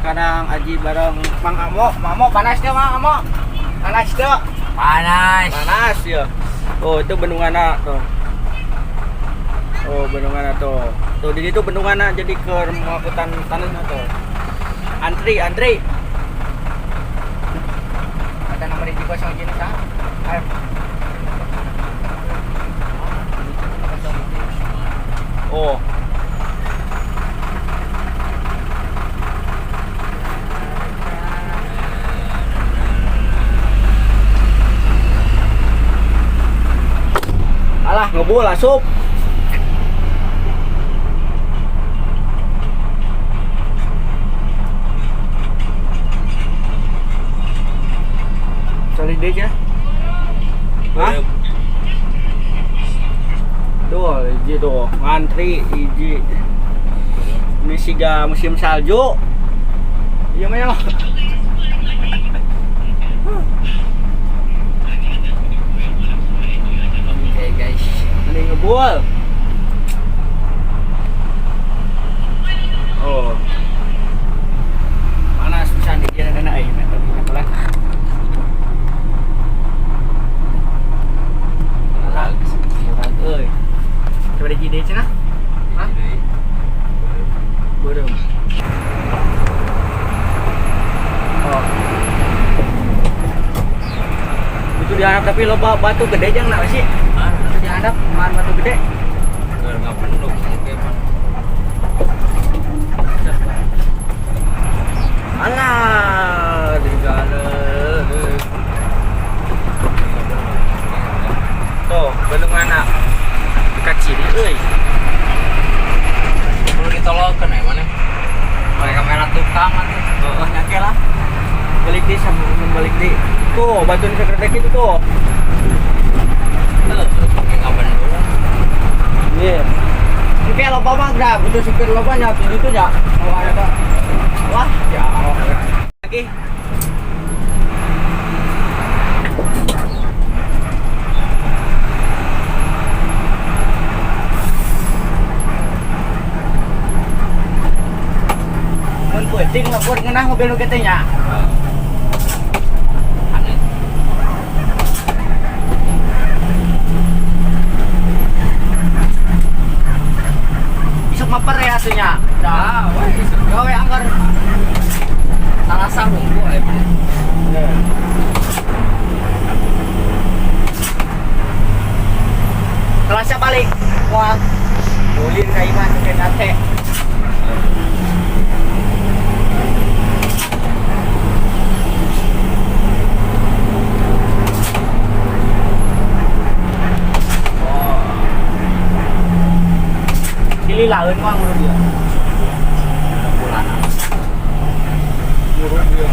sekarang Aji bareng Mang Amo. Mang Amo panas dia Mang Amo. Panas dia. Panas ya. Oh itu bendungan tuh. Oh bendungan tuh. Tuh di situ bendungan jadi ke hutan tanahnya tuh. Antri. Ada nomor di kosong gini kan? Ayo. Oh. Alah ngebul asup. Solid aja. Hah? Tuh, hiji tuh, ngantri hiji. Ini siga musim salju. Iya mah ya. Oke guys, ini ngebul. Oh. Panas pisan di kira dana ai meter pelan. Euy. Coba di ide cenah. Hah? Belum. Oh. Itu diharap tapi loba batu gede jang nak sih? Hah? Itu diharap man batu gede. Enggak penuh oke man. Alah, digale. Tuh, bendungan dekat sini euy. Perlu ditolongkan ya mana? Pakai kamera tukang nanti. Oh, nyake lah. Balik di sama balik di. Tuh, batu di sekretek itu tuh. Pakai kapan dulu? Iya. Ini kayak loba mah dah, butuh sikir loba nya di situ nya. Kalau ada. Wah, ya Allah. Lagi. Mun penting lapor ngeunah mobil nu kitu nya. Aneh. Isuk maper ya atunya. Ah, wah, Gawe anggar. salah sambung gua ya. Kelasnya balik. Wah. Ulin ka iman ke nate. Dililaeun mah menurut dia. Bulan. Menurut dia.